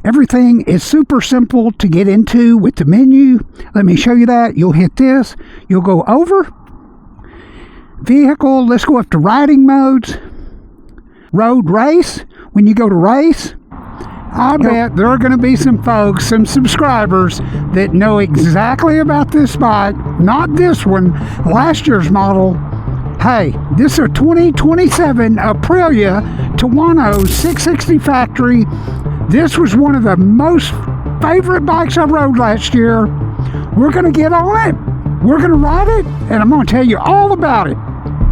Everything is super simple to get into with the menu. Let me show you that. You'll hit this. You'll go over. Vehicle. Let's go up to riding modes. Road race. When you go to race, I bet there are going to be some folks, some subscribers that know exactly about this bike. Not this one, last year's model. Hey, this is a 2027 Aprilia Tuono 660 factory. This was one of the most favorite bikes I rode last year. We're going to get on it. We're going to ride it, and I'm going to tell you all about it.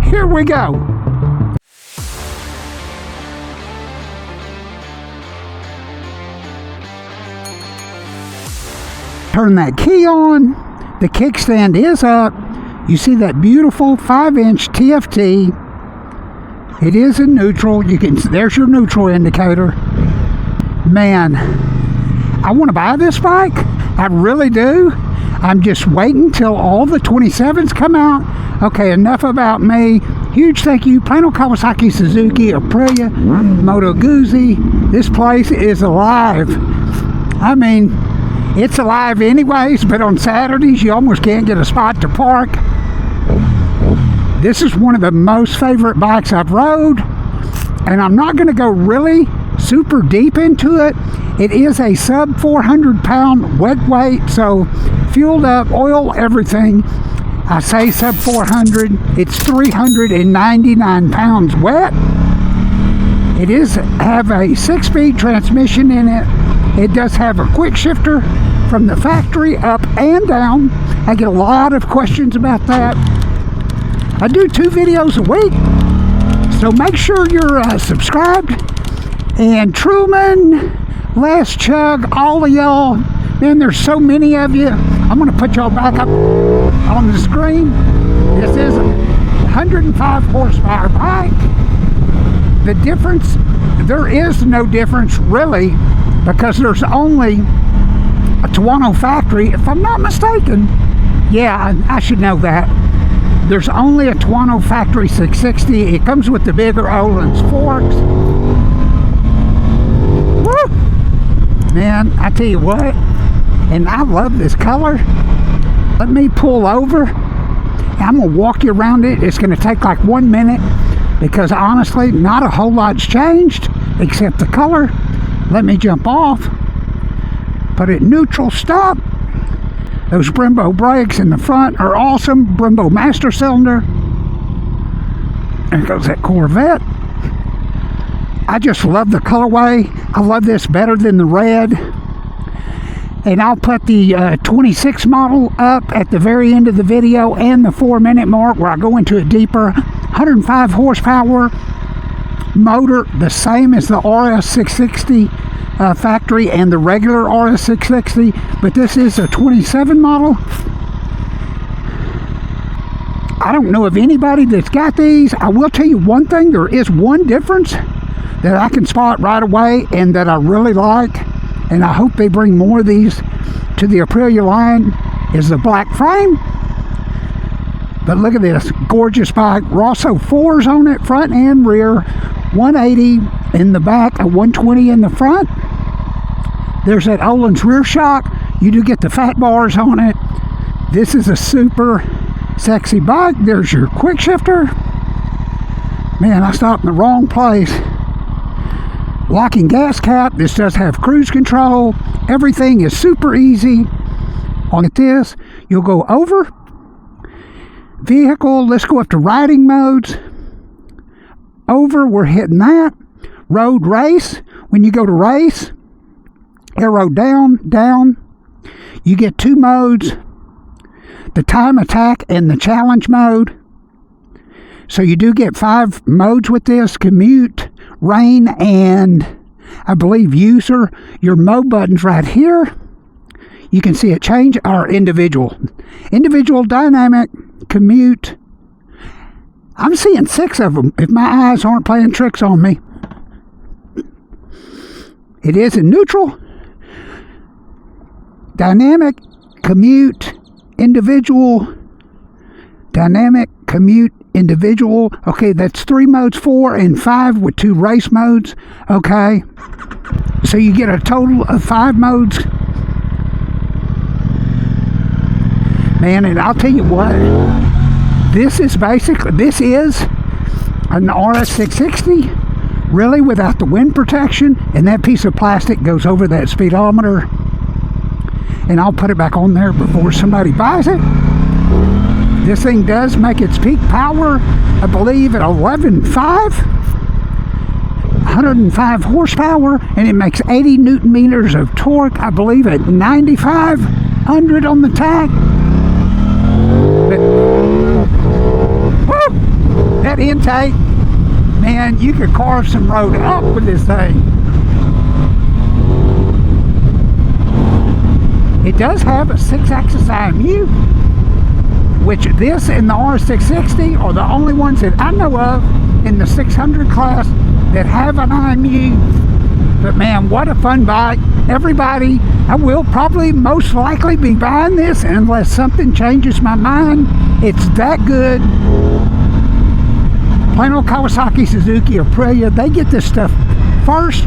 Here we go. Turn that key on. The kickstand is up. You see that beautiful 5-inch TFT. It is in neutral. There's your neutral indicator. Man, I want to buy this bike. I really do. I'm just waiting till all the 27s come out. Okay, enough about me. Huge thank you, Plano, Kawasaki, Suzuki, Aprilia, Moto Guzzi. This place is alive. I mean, it's alive anyways, but on Saturdays you almost can't get a spot to park. This is one of the most favorite bikes I've rode, and I'm not going to go really super deep into it. It is a sub 400 pound wet weight, so fueled up, oil, everything. I say sub 400. It's 399 pounds wet. It is have a 6-speed transmission in it. It does have a quick shifter from the factory up and down. I get a lot of questions about that. I do 2 videos a week, so make sure you're subscribed. And Truman, Last Chug, all of y'all, man, there's so many of you. I'm going to put y'all back up on the screen. This is a 105 horsepower bike. The difference, there is no difference really, because there's only a Tuono factory, if I'm not mistaken. Yeah, I should know that. There's only a Tuono factory 660. It comes with the bigger Öhlins forks. Woo! Man, I tell you what, and I love this color. Let me pull over. I'm going to walk you around it. It's going to take like 1 minute because honestly, not a whole lot's changed except the color. Let me jump off. Put it neutral, stop. Those Brembo brakes in the front are awesome. Brembo master cylinder. There goes that Corvette. I just love the colorway. I love this better than the red. And I'll put the 26 model up at the very end of the video and the 4-minute mark where I go into it deeper. 105 horsepower motor, the same as the RS660 factory and the regular RS660, but this is a 27 model. I don't know of anybody that's got these. I will tell you one thing, there is one difference that I can spot right away and that I really like, and I hope they bring more of these to the Aprilia line, is the black frame. But look at this gorgeous bike. Rosso 4s on it, front and rear, 180 in the back, a 120 in the front. There's that Öhlins rear shock. You do get the fat bars on it. This is a super sexy bike. There's your quick shifter. Man, I stopped in the wrong place. Locking gas cap. This does have cruise control. Everything is super easy. On this, you'll go over. Vehicle, let's go up to riding modes. Over, we're hitting that. Road race. When you go to race, arrow down, down. You get 2 modes. The time attack and the challenge mode. So you do get 5 modes with this. Commute, rain, and I believe user. Your mode button's right here. You can see it change, or individual. Individual, dynamic, commute. I'm seeing 6 of them if my eyes aren't playing tricks on me. It is in neutral. Dynamic, commute, individual, dynamic, commute, individual. Okay, that's 3 modes, 4 and 5 with 2 race modes. Okay, So you get a total of 5 modes. Man, and I'll tell you what, this is an RS660, really, without the wind protection, and that piece of plastic goes over that speedometer, and I'll put it back on there before somebody buys it. This thing does make its peak power, I believe, at 11.5, 105 horsepower, and it makes 80 newton meters of torque, I believe, at 9,500 on the tach. But, woo, that intake, man, you could carve some road up with this thing. It does have a 6-axis IMU, which this and the R660 are the only ones that I know of in the 600 class that have an IMU. But man, what a fun bike. Everybody, I will probably most likely be buying this unless something changes my mind. It's that good. Plain old Kawasaki, Suzuki, Aprilia, they get this stuff first.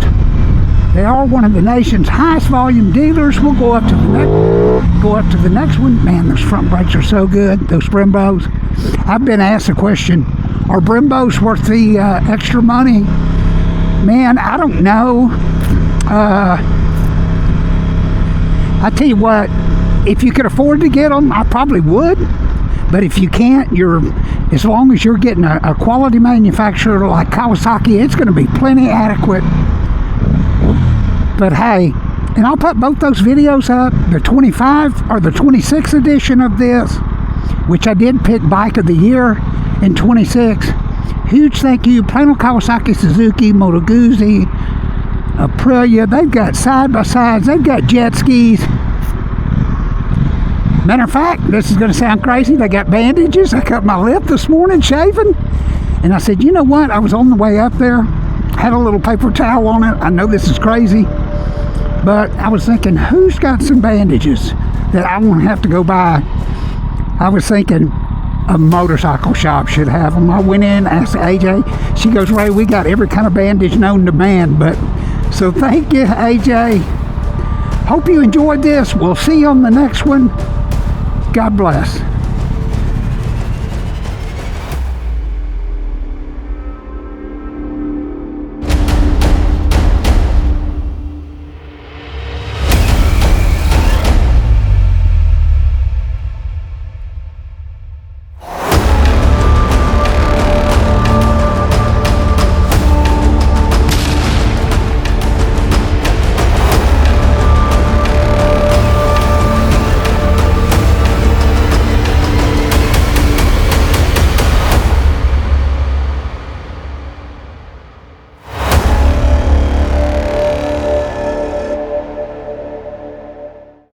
They are one of the nation's highest volume dealers. We'll go up to the next one. Man, those front brakes are so good. Those Brembos. I've been asked the question, are Brembos worth the extra money? Man, I don't know. I tell you what, if you could afford to get them, I probably would. But if you can't, as long as you're getting a quality manufacturer like Kawasaki, it's going to be plenty adequate. But hey, and I'll put both those videos up, the 25 or the 26 edition of this, which I did pick Bike of the Year in 26. Huge thank you, Plain old Kawasaki, Suzuki, Moto Guzzi, Aprilia. They've got side-by-sides, they've got jet skis. Matter of fact, this is going to sound crazy, they got bandages. I cut my lip this morning shaving, and I said, you know what, I was on the way up there, had a little paper towel on it. I know this is crazy, but I was thinking, who's got some bandages that I won't have to go buy? I was thinking a motorcycle shop should have them. I went in, asked AJ. She goes, Ray, we got every kind of bandage known to man. But so thank you, AJ. Hope you enjoyed this. We'll see you on the next one. God bless.